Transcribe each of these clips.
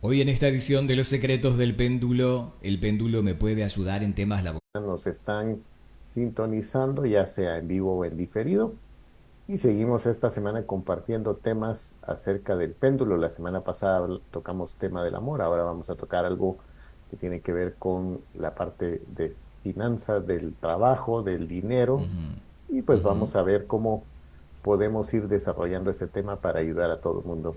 Hoy en esta edición de Los Secretos del Péndulo, el péndulo me puede ayudar en temas laborales. Nos están sintonizando, ya sea en vivo o en diferido. Y seguimos esta semana compartiendo temas acerca del péndulo. La semana pasada tocamos tema del amor, ahora vamos a tocar algo que tiene que ver con la parte de finanzas, del trabajo, del dinero. Y pues vamos a ver cómo podemos ir desarrollando ese tema para ayudar a todo el mundo.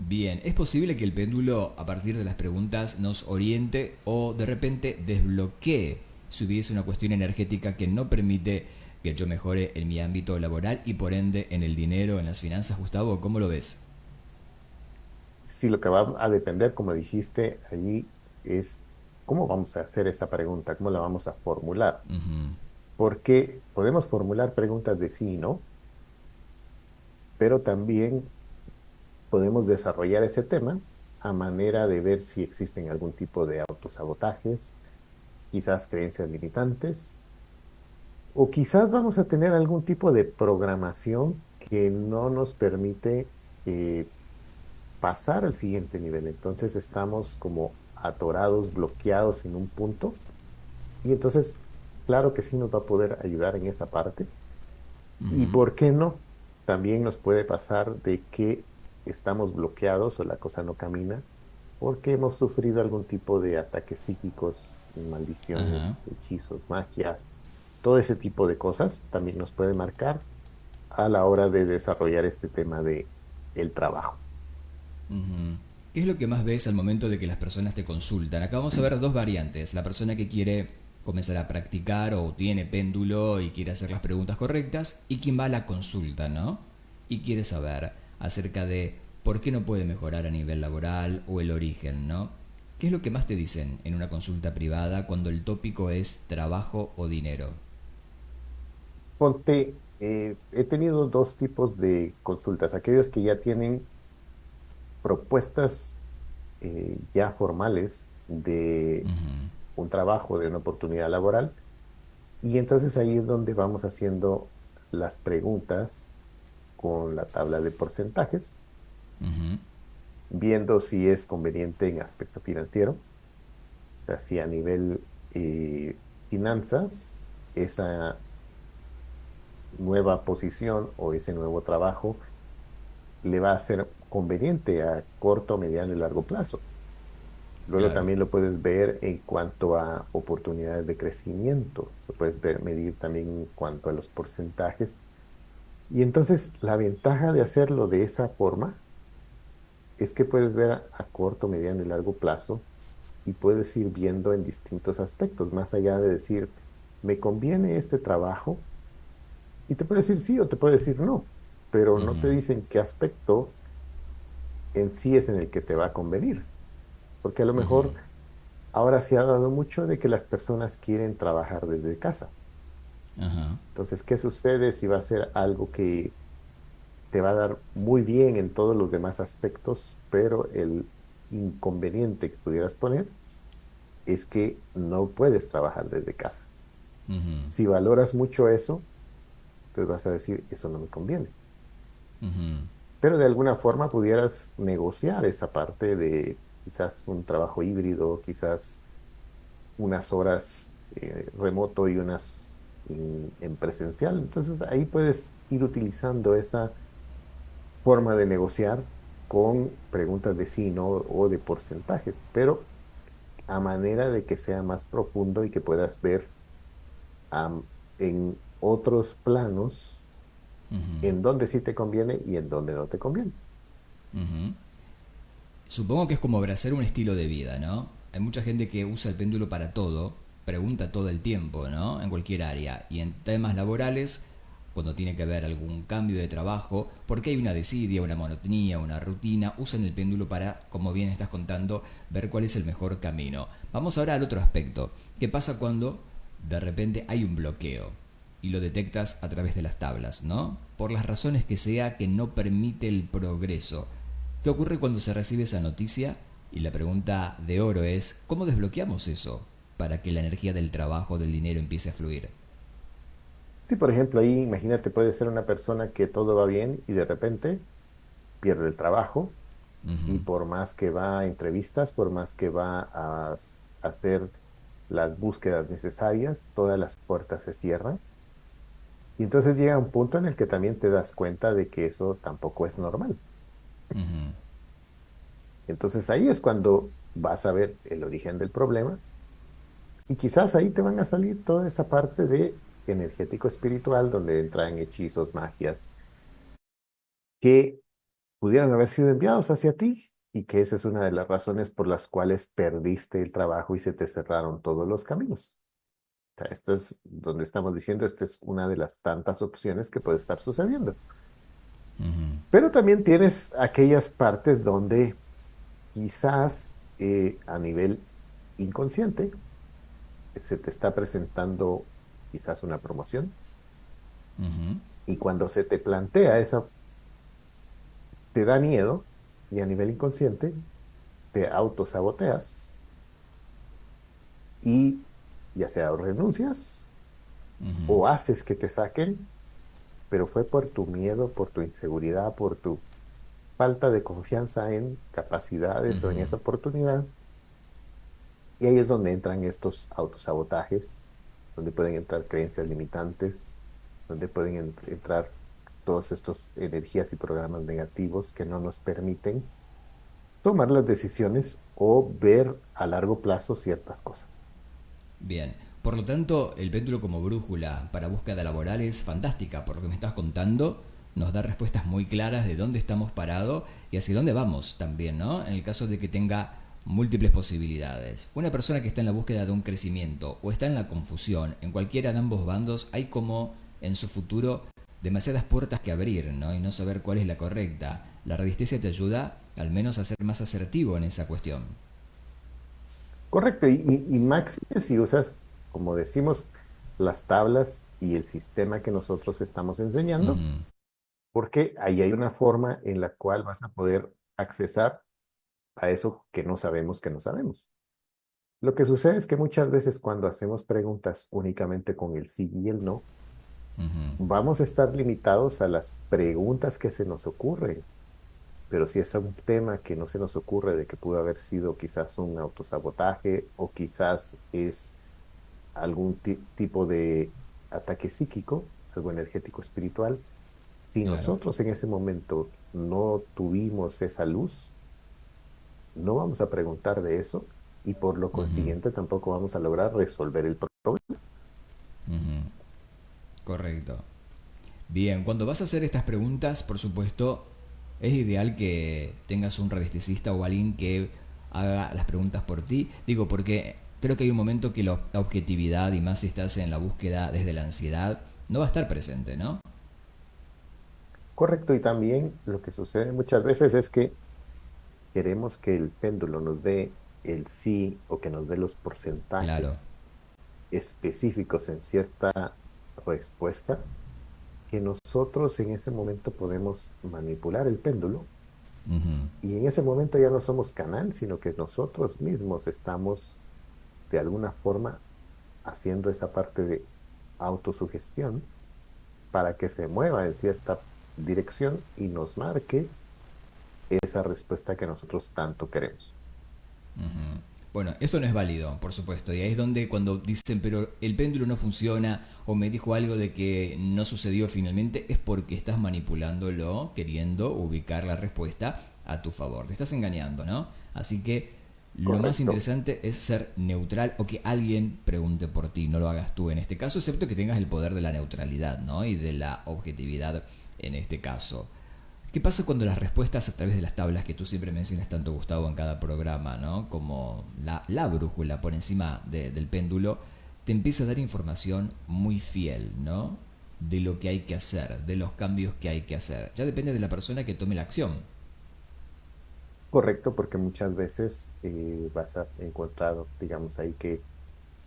Bien, ¿es posible que el péndulo a partir de las preguntas nos oriente o de repente desbloquee si hubiese una cuestión energética que no permite que yo mejore en mi ámbito laboral y por ende en el dinero, en las finanzas, Gustavo? ¿Cómo lo ves? Si lo que va a depender, como dijiste allí, es cómo vamos a hacer esa pregunta, cómo la vamos a formular. Porque podemos formular preguntas de sí y no, pero también podemos desarrollar ese tema a manera de ver si existen algún tipo de autosabotajes, quizás creencias limitantes, o quizás vamos a tener algún tipo de programación que no nos permite pasar al siguiente nivel. Entonces estamos como atorados, bloqueados en un punto, y entonces, claro que sí nos va a poder ayudar en esa parte. ¿Y por qué no? También nos puede pasar de que estamos bloqueados o la cosa no camina porque hemos sufrido algún tipo de ataques psíquicos, Ajá. maldiciones, hechizos, magia, todo ese tipo de cosas también nos puede marcar a la hora de desarrollar este tema de el trabajo. ¿Qué es lo que más ves al momento de que las personas te consultan? Acá vamos a ver dos variantes. La persona que quiere comenzar a practicar o tiene péndulo y quiere hacer las preguntas correctas y quien va a la consulta, ¿no? Y quiere saber acerca de por qué no puede mejorar a nivel laboral o el origen, ¿no? ¿Qué es lo que más te dicen en una consulta privada cuando el tópico es trabajo o dinero? Ponte, he tenido dos tipos de consultas, aquellos que ya tienen propuestas ya formales de un trabajo, de una oportunidad laboral. Y entonces ahí es donde vamos haciendo las preguntas con la tabla de porcentajes, viendo si es conveniente en aspecto financiero, o sea, si a nivel finanzas, esa nueva posición o ese nuevo trabajo le va a ser conveniente a corto, mediano y largo plazo. Luego Claro. también lo puedes ver en cuanto a oportunidades de crecimiento, lo puedes ver, medir también en cuanto a los porcentajes. Y entonces la ventaja de hacerlo de esa forma es que puedes ver a corto, mediano y largo plazo y puedes ir viendo en distintos aspectos, más allá de decir, me conviene este trabajo y te puede decir sí o te puede decir no, pero no te dicen qué aspecto en sí es en el que te va a convenir, porque a lo mejor ahora se ha dado mucho de que las personas quieren trabajar desde casa. Ajá. Entonces, ¿qué sucede si va a ser algo que te va a dar muy bien en todos los demás aspectos, pero el inconveniente que pudieras poner es que no puedes trabajar desde casa? Si valoras mucho eso, entonces vas a decir, eso no me conviene. Pero de alguna forma pudieras negociar esa parte de quizás un trabajo híbrido, quizás unas horas remoto y unas en presencial. Entonces ahí puedes ir utilizando esa forma de negociar con preguntas de sí, no o de porcentajes, pero a manera de que sea más profundo y que puedas ver am, en otros planos en dónde sí te conviene y en dónde no te conviene. Supongo que es como abrazar un estilo de vida, ¿no? Hay mucha gente que usa el péndulo para todo, pregunta todo el tiempo, ¿no? En cualquier área. Y en temas laborales, cuando tiene que haber algún cambio de trabajo, porque hay una desidia, una monotonía, una rutina, usan el péndulo para, como bien estás contando, ver cuál es el mejor camino. Vamos ahora al otro aspecto. ¿Qué pasa cuando de repente hay un bloqueo? Y lo detectas a través de las tablas, ¿no? Por las razones que sea que no permite el progreso. ¿Qué ocurre cuando se recibe esa noticia? Y la pregunta de oro es, ¿cómo desbloqueamos eso para que la energía del trabajo, del dinero empiece a fluir? Sí, por ejemplo, ahí imagínate, puede ser una persona que todo va bien y de repente pierde el trabajo y por más que va a entrevistas, por más que va a hacer las búsquedas necesarias, todas las puertas se cierran. Y entonces llega un punto en el que también te das cuenta de que eso tampoco es normal. Entonces ahí es cuando vas a ver el origen del problema y quizás ahí te van a salir toda esa parte de energético espiritual donde entran hechizos, magias, que pudieran haber sido enviados hacia ti y que esa es una de las razones por las cuales perdiste el trabajo y se te cerraron todos los caminos. O sea, esto es donde estamos diciendo, esta es una de las tantas opciones que puede estar sucediendo. Pero también tienes aquellas partes donde quizás a nivel inconsciente se te está presentando quizás una promoción y cuando se te plantea esa, te da miedo y a nivel inconsciente te autosaboteas y ya sea o renuncias o haces que te saquen, pero fue por tu miedo, por tu inseguridad, por tu falta de confianza en capacidades o en esa oportunidad. Y ahí es donde entran estos autosabotajes, donde pueden entrar creencias limitantes, donde pueden entrar todos estos energías y programas negativos que no nos permiten tomar las decisiones o ver a largo plazo ciertas cosas. Bien. Por lo tanto, el péndulo como brújula para búsqueda laboral es fantástica. Por lo que me estás contando, nos da respuestas muy claras de dónde estamos parados y hacia dónde vamos también, ¿no? En el caso de que tenga múltiples posibilidades. Una persona que está en la búsqueda de un crecimiento o está en la confusión, en cualquiera de ambos bandos, hay como en su futuro demasiadas puertas que abrir, ¿no? Y no saber cuál es la correcta. La resistencia te ayuda al menos a ser más asertivo en esa cuestión. Correcto, y máxime si usas, como decimos, las tablas y el sistema que nosotros estamos enseñando, porque ahí hay una forma en la cual vas a poder accesar a eso que no sabemos que no sabemos. Lo que sucede es que muchas veces cuando hacemos preguntas únicamente con el sí y el no, vamos a estar limitados a las preguntas que se nos ocurren. Pero si es un tema que no se nos ocurre de que pudo haber sido quizás un autosabotaje o quizás es algún tipo de ataque psíquico, algo energético espiritual, si Claro. nosotros en ese momento no tuvimos esa luz, no vamos a preguntar de eso y por lo consiguiente tampoco vamos a lograr resolver el problema. Correcto. Bien, cuando vas a hacer estas preguntas, por supuesto, es ideal que tengas un radiesticista o alguien que haga las preguntas por ti. Digo, porque creo que hay un momento que la objetividad, y más si estás en la búsqueda desde la ansiedad, no va a estar presente, ¿no? Correcto, y también lo que sucede muchas veces es que queremos que el péndulo nos dé el sí o que nos dé los Claro. porcentajes específicos en cierta respuesta, que nosotros en ese momento podemos manipular el péndulo y en ese momento ya no somos canal, sino que nosotros mismos estamos de alguna forma haciendo esa parte de autosugestión para que se mueva en cierta dirección y nos marque esa respuesta que nosotros tanto queremos. Bueno, esto no es válido, por supuesto, y ahí es donde cuando dicen, pero el péndulo no funciona o me dijo algo de que no sucedió finalmente, es porque estás manipulándolo, queriendo ubicar la respuesta a tu favor. Te estás engañando, ¿no? Así que lo más Correcto, interesante es ser neutral o que alguien pregunte por ti, no lo hagas tú en este caso, excepto que tengas el poder de la neutralidad, ¿no? Y de la objetividad en este caso. ¿Qué pasa cuando las respuestas a través de las tablas que tú siempre mencionas tanto, Gustavo, en cada programa, ¿no? Como la brújula por encima del péndulo, te empieza a dar información muy fiel, ¿no? De lo que hay que hacer, de los cambios que hay que hacer. Ya depende de la persona que tome la acción. correcto, porque muchas veces vas a encontrar, digamos, ahí que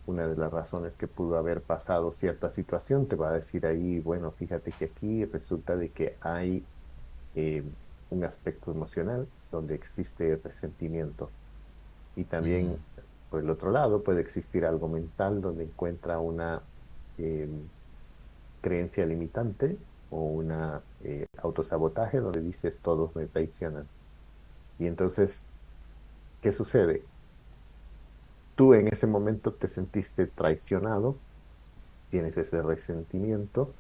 una de las razones que pudo haber pasado cierta situación te va a decir ahí, bueno, fíjate que aquí resulta de que hay eh, un aspecto emocional donde existe resentimiento y también por el otro lado puede existir algo mental donde encuentra una creencia limitante o una autosabotaje donde dices todos me traicionan. Y entonces, ¿qué sucede? Tú en ese momento te sentiste traicionado, tienes ese resentimiento.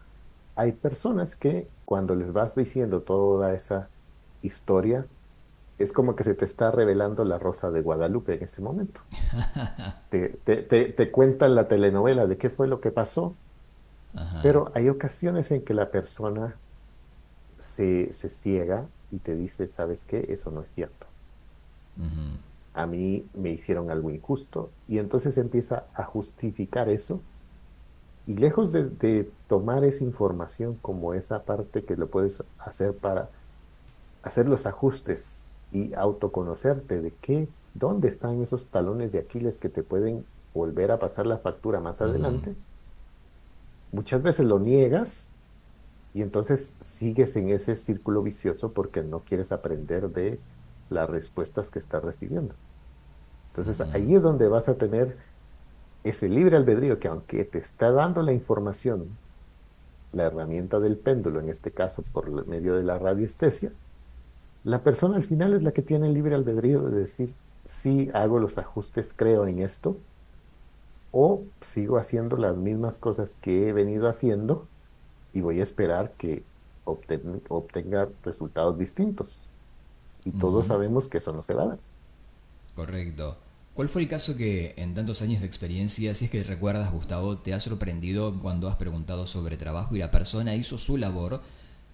Hay personas que cuando les vas diciendo toda esa historia, es como que se te está revelando la Rosa de Guadalupe en ese momento. Te cuentan la telenovela de qué fue lo que pasó, Ajá. pero hay ocasiones en que la persona se ciega y te dice, ¿sabes qué? Eso no es cierto. Ujú. A mí me hicieron algo injusto y entonces empieza a justificar eso y lejos de tomar esa información como esa parte que lo puedes hacer para hacer los ajustes y autoconocerte de qué, dónde están esos talones de Aquiles que te pueden volver a pasar la factura más Ujú. adelante, muchas veces lo niegas y entonces sigues en ese círculo vicioso porque no quieres aprender de las respuestas que estás recibiendo. Entonces Ujú. ahí es donde vas a tener ese libre albedrío que aunque te está dando la información, la herramienta del péndulo, en este caso por medio de la radiestesia, la persona al final es la que tiene el libre albedrío de decir, sí hago los ajustes, creo en esto, o sigo haciendo las mismas cosas que he venido haciendo y voy a esperar que obtenga resultados distintos. Y todos Ujú. sabemos que eso no se va a dar. Correcto. ¿Cuál fue el caso que en tantos años de experiencia, si es que recuerdas, Gustavo, te ha sorprendido cuando has preguntado sobre trabajo y la persona hizo su labor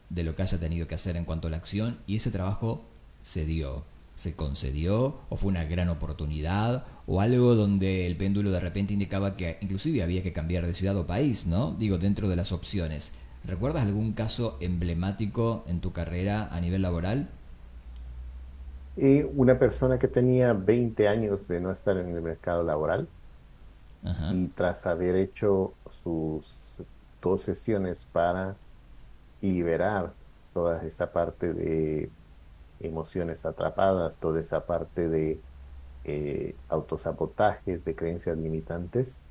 de lo que haya tenido que hacer en cuanto a la acción y ese trabajo se dio, se concedió o fue una gran oportunidad o algo donde el péndulo de repente indicaba que inclusive había que cambiar de ciudad o país, ¿no? Digo, dentro de las opciones. ¿Recuerdas algún caso emblemático en tu carrera a nivel laboral? Y una persona que tenía 20 años de no estar en el mercado laboral Ajá. y tras haber hecho sus 2 sesiones para liberar toda esa parte de emociones atrapadas, toda esa parte de autosabotajes, de creencias limitantes,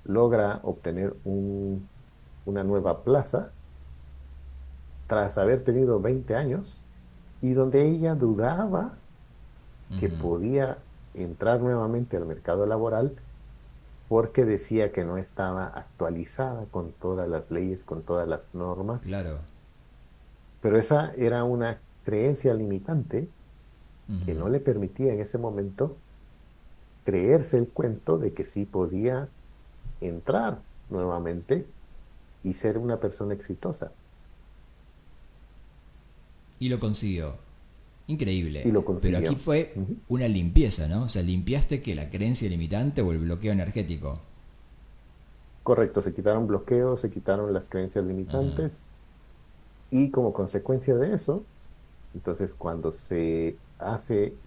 logra obtener una nueva plaza tras haber tenido 20 años y donde ella dudaba que Ujú. podía entrar nuevamente al mercado laboral porque decía que no estaba actualizada con todas las leyes, con todas las normas, Claro. pero esa era una creencia limitante que Ujú. no le permitía en ese momento creerse el cuento de que sí podía entrar nuevamente y ser una persona exitosa. Y lo consiguió. Increíble. Y lo Pero aquí consiguió. fue Ujú. una limpieza, ¿no? O sea, limpiaste que la creencia limitante o el bloqueo energético. Correcto, se quitaron bloqueos, se quitaron las creencias Ajá. limitantes y como consecuencia de eso, entonces cuando se hace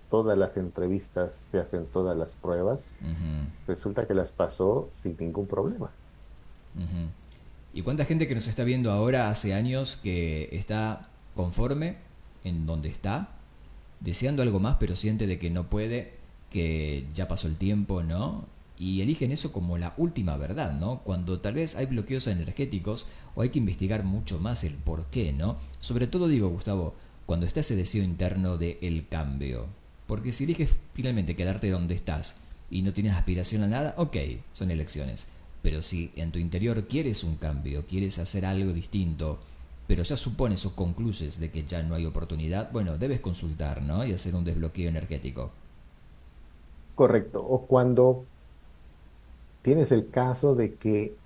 todas las entrevistas, se hacen todas las pruebas, Ujú. resulta que las pasó sin ningún problema. Ujú. ¿Y cuánta gente que nos está viendo ahora hace años que está conforme en donde está, deseando algo más, pero siente de que no puede, que ya pasó el tiempo, ¿no? Y eligen eso como la última verdad, ¿no? Cuando tal vez hay bloqueos energéticos o hay que investigar mucho más el por qué, ¿no? Sobre todo digo, Gustavo, cuando está ese deseo interno de el cambio. Porque si eliges finalmente quedarte donde estás y no tienes aspiración a nada, ok, son elecciones. Pero si en tu interior quieres un cambio, quieres hacer algo distinto, pero ya supones o concluyes de que ya no hay oportunidad, bueno, debes consultar, ¿no? Y hacer un desbloqueo energético. Correcto. O cuando tienes el caso de que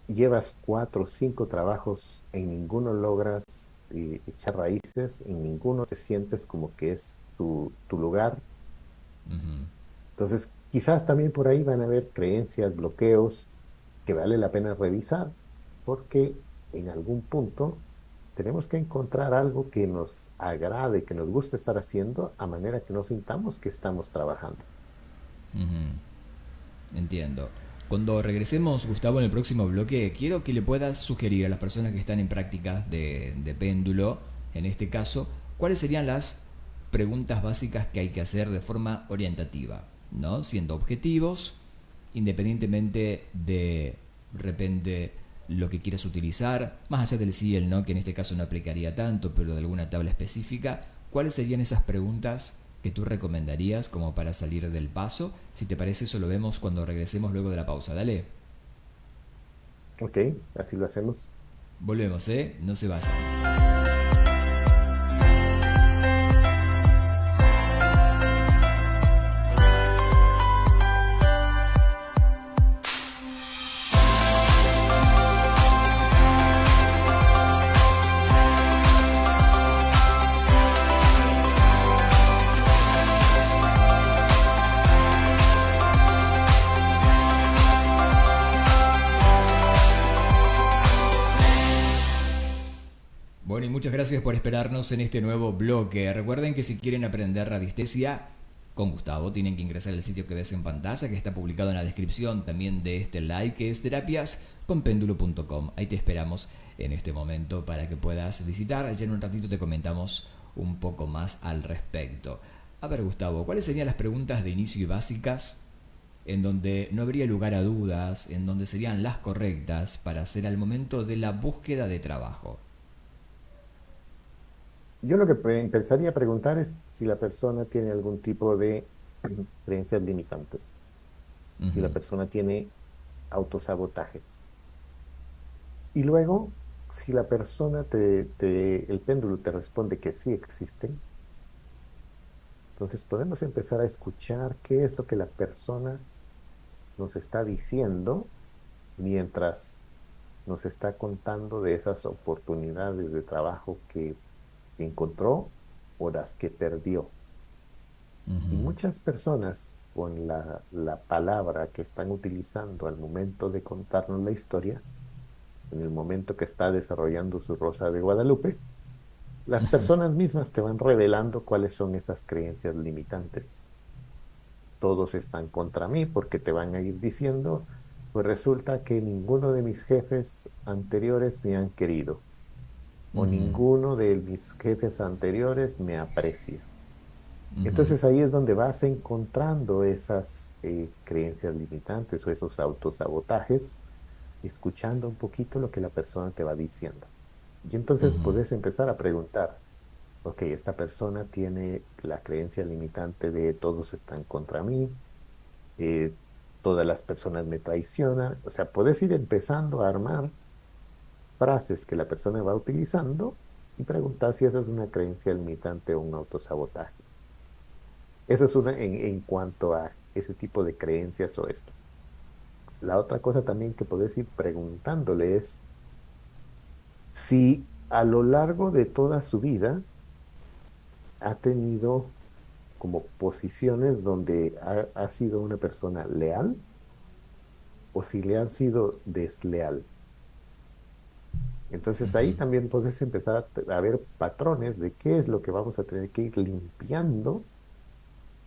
llevas 4 o 5 trabajos, en ninguno logras echar raíces, en ninguno te sientes como que es tu lugar. Ujú. Entonces, quizás también por ahí van a haber creencias, bloqueos que vale la pena revisar, porque en algún punto tenemos que encontrar algo que nos agrade, que nos guste estar haciendo, a manera que no sintamos que estamos trabajando. Ujú. Entiendo. Cuando regresemos, Gustavo, en el próximo bloque, quiero que le puedas sugerir a las personas que están en práctica de péndulo, en este caso, cuáles serían las preguntas básicas que hay que hacer de forma orientativa, ¿no? Siendo objetivos, independientemente de repente lo que quieras utilizar, más allá del sí y el no, que en este caso no aplicaría tanto, pero de alguna tabla específica, ¿cuáles serían esas preguntas que tú recomendarías como para salir del paso? Si te parece, eso lo vemos cuando regresemos luego de la pausa. Dale, Ok, así lo hacemos. volvemos, ¿eh? No se vayan. Bueno, y muchas gracias por esperarnos en este nuevo bloque. Recuerden que si quieren aprender radiestesia con Gustavo, tienen que ingresar al sitio que ves en pantalla, que está publicado en la descripción también de este live, que es terapiasconpendulo.com. Ahí te esperamos en este momento para que puedas visitar. Ya en un ratito te comentamos un poco más al respecto. A ver, Gustavo, ¿cuáles serían las preguntas de inicio y básicas en donde no habría lugar a dudas, en donde serían las correctas para hacer al momento de la búsqueda de trabajo? Yo lo que empezaría a preguntar es si la persona tiene algún tipo de creencias limitantes, si la Ujú, persona tiene autosabotajes. Y luego, si la persona el péndulo te responde que sí existen, entonces podemos empezar a escuchar qué es lo que la persona nos está diciendo mientras nos está contando de esas oportunidades de trabajo que encontró o las que perdió. Y ujú, muchas personas con la palabra que están utilizando al momento de contarnos la historia, en el momento que está desarrollando su Rosa de Guadalupe, las personas mismas te van revelando cuáles son esas creencias limitantes. Todos están contra mí porque te van a ir diciendo, pues resulta que ninguno de mis jefes anteriores me han querido o ujú, ninguno de mis jefes anteriores me aprecia. ujú, Entonces ahí es donde vas encontrando esas creencias limitantes o esos autosabotajes, escuchando un poquito lo que la persona te va diciendo. Y entonces ujú, puedes empezar a preguntar, ok, esta persona tiene la creencia limitante de todos están contra mí, eh, todas las personas me traicionan. O sea, puedes ir empezando a armar frases que la persona va utilizando y preguntar si eso es una creencia limitante o un autosabotaje. Esa es una en cuanto a ese tipo de creencias o esto. La otra cosa también que puedes ir preguntándole es si a lo largo de toda su vida ha tenido como posiciones donde ha sido una persona leal o si le han sido desleal. Entonces ahí ujú, también puedes empezar a ver patrones de qué es lo que vamos a tener que ir limpiando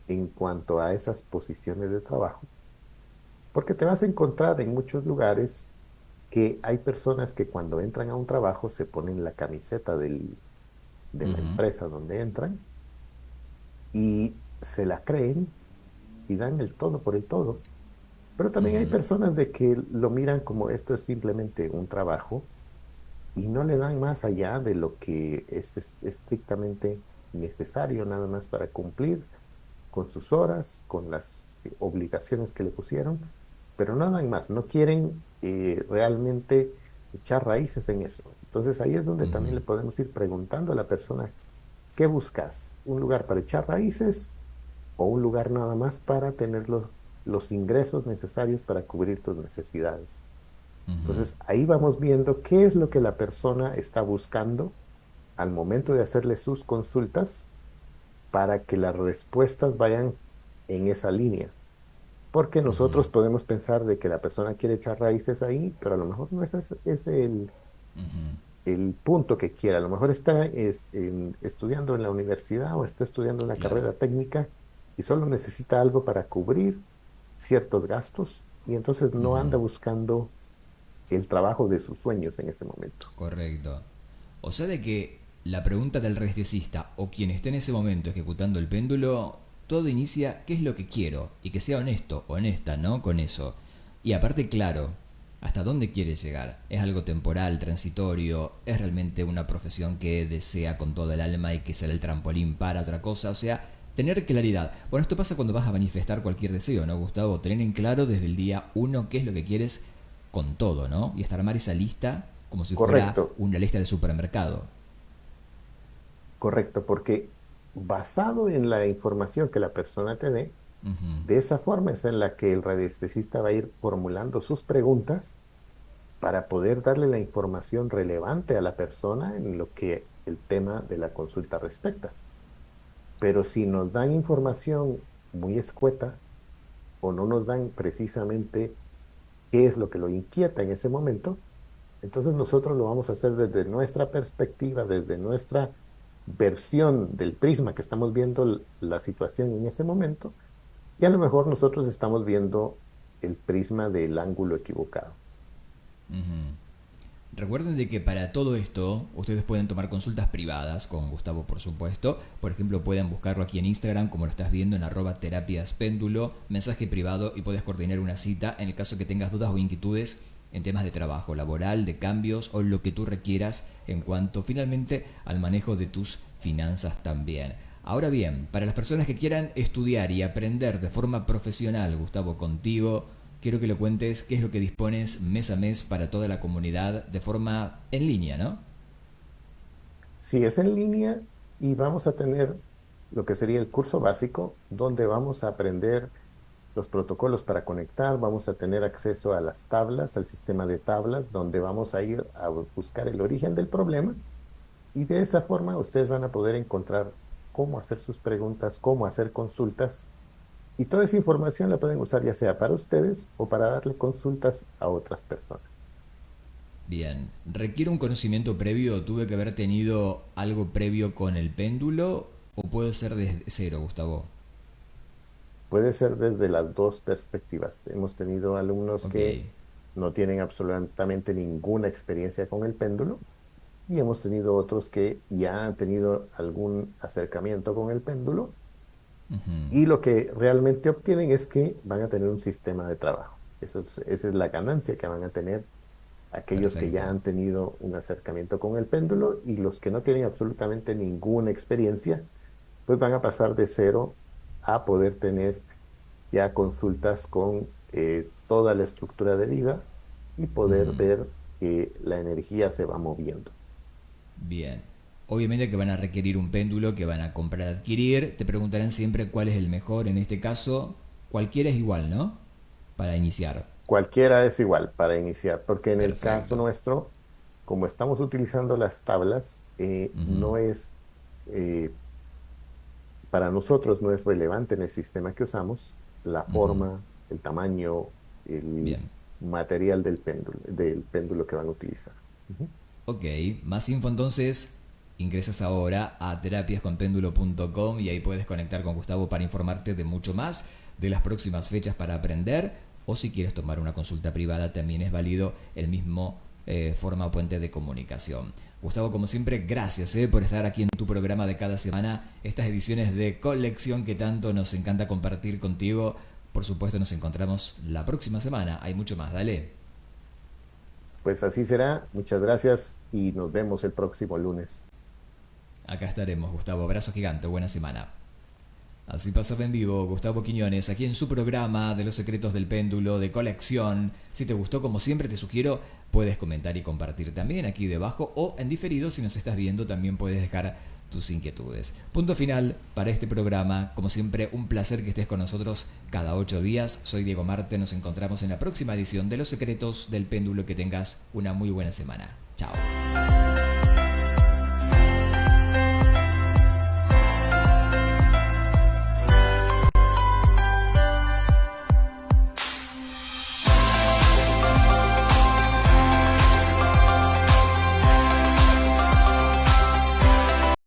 en cuanto a esas posiciones de trabajo, porque te vas a encontrar en muchos lugares que hay personas que cuando entran a un trabajo se ponen la camiseta de la ujú, empresa donde entran y se la creen y dan el todo por el todo. Pero también hay ujú, personas de que lo miran como esto es simplemente un trabajo y no le dan más allá de lo que es estrictamente necesario nada más para cumplir con sus horas, con las obligaciones que le pusieron, pero no dan más, no quieren realmente echar raíces en eso. Entonces ahí es donde también le ujú, podemos ir preguntando a la persona, ¿qué buscas? ¿Un lugar para echar raíces o un lugar nada más para tener los ingresos necesarios para cubrir tus necesidades? ujú, Entonces ahí vamos viendo qué es lo que la persona está buscando al momento de hacerle sus consultas para que las respuestas vayan en esa línea. Porque ujú, nosotros podemos pensar de que la persona quiere echar raíces ahí, pero a lo mejor no es ujú. el punto que quiere. A lo mejor está estudiando en la universidad o está estudiando una Claro. carrera técnica y solo necesita algo para cubrir ciertos gastos y entonces no Ujú, anda buscando el trabajo de sus sueños en ese momento. correcto. O sea de que la pregunta del restesista o quien esté en ese momento ejecutando el péndulo, todo inicia qué es lo que quiero y que sea honesto, honesta, ¿no? Con eso. Y aparte, claro, ¿Hasta dónde quieres llegar? ¿Es algo temporal, transitorio? ¿Es realmente una profesión que desea con toda el alma y que será el trampolín para otra cosa? O sea, tener claridad. Bueno, esto pasa cuando vas a manifestar cualquier deseo, ¿no, Gustavo? Tener en claro desde el día uno qué es lo que quieres con todo, ¿no? Y hasta armar esa lista como si fuera Correcto, una lista de supermercado. correcto, porque basado en la información que la persona te dé, Ujú. de esa forma es en la que el radiestesista va a ir formulando sus preguntas para poder darle la información relevante a la persona en lo que el tema de la consulta respecta. Pero si nos dan información muy escueta o no nos dan precisamente qué es lo que lo inquieta en ese momento, entonces nosotros lo vamos a hacer desde nuestra perspectiva, desde nuestra versión del prisma que estamos viendo la situación en ese momento, y a lo mejor nosotros estamos viendo el prisma del ángulo equivocado. Ujú. Recuerden de que para todo esto ustedes pueden tomar consultas privadas con Gustavo, por supuesto. Por ejemplo, pueden buscarlo aquí en Instagram, como lo estás viendo, en @terapiaspéndulo, mensaje privado, y puedes coordinar una cita en el caso que tengas dudas o inquietudes en temas de trabajo, laboral, de cambios o lo que tú requieras en cuanto finalmente al manejo de tus finanzas también. Ahora bien, para las personas que quieran estudiar y aprender de forma profesional, Gustavo, contigo, quiero que le cuentes qué es lo que dispones mes a mes para toda la comunidad de forma en línea, ¿no? Si es en línea y vamos a tener lo que sería el curso básico, donde vamos a aprender los protocolos para conectar, vamos a tener acceso a las tablas, al sistema de tablas, donde vamos a ir a buscar el origen del problema y de esa forma ustedes van a poder encontrar cómo hacer sus preguntas, cómo hacer consultas y toda esa información la pueden usar ya sea para ustedes o para darle consultas a otras personas. Bien, ¿requiere un conocimiento previo? ¿Tuve que haber tenido algo previo con el péndulo o puede ser desde cero, Gustavo? Puede ser desde las dos perspectivas. Hemos tenido alumnos Ok. que no tienen absolutamente ninguna experiencia con el péndulo y hemos tenido otros que ya han tenido algún acercamiento con el péndulo Ujú. y lo que realmente obtienen es que van a tener un sistema de trabajo. Esa es la ganancia que van a tener aquellos que ya Perfecto. han tenido un acercamiento con el péndulo y los que no tienen absolutamente ninguna experiencia, pues van a pasar de cero a poder tener ya consultas con toda la estructura de vida y poder Ujú. ver que la energía se va moviendo. Bien. Obviamente que van a requerir un péndulo que van a comprar, adquirir. Te preguntarán siempre cuál es el mejor. En este caso, cualquiera es igual, ¿no? Para iniciar. Cualquiera es igual para iniciar, porque en el caso Perfecto. nuestro, como estamos utilizando las tablas, Ujú. no es, eh, para nosotros no es relevante en el sistema que usamos la Ujú. forma, el tamaño, el Bien. material del péndulo que van a utilizar. Ujú. Ok, más info entonces, ingresas ahora a terapiasconpéndulo.com y ahí puedes conectar con Gustavo para informarte de mucho más, de las próximas fechas para aprender, o si quieres tomar una consulta privada también es válido el mismo forma o puente de comunicación. Gustavo, como siempre, gracias por estar aquí en tu programa de cada semana, estas ediciones de colección que tanto nos encanta compartir contigo. Por supuesto, nos encontramos la próxima semana, hay mucho más, dale. Pues así será. Muchas gracias y nos vemos el próximo lunes. Acá estaremos, Gustavo. Abrazo gigante, buena semana. Así pasaba en vivo Gustavo Quiñones, aquí en su programa de los secretos del péndulo de colección. Si te gustó, como siempre, te sugiero, puedes comentar y compartir también aquí debajo o en diferido, si nos estás viendo, también puedes dejar tus inquietudes. Punto final para este programa. Como siempre, un placer que estés con nosotros cada 8 días. Soy Diego Marte, nos encontramos en la próxima edición de Los Secretos del Péndulo. Que tengas una muy buena semana. Chao.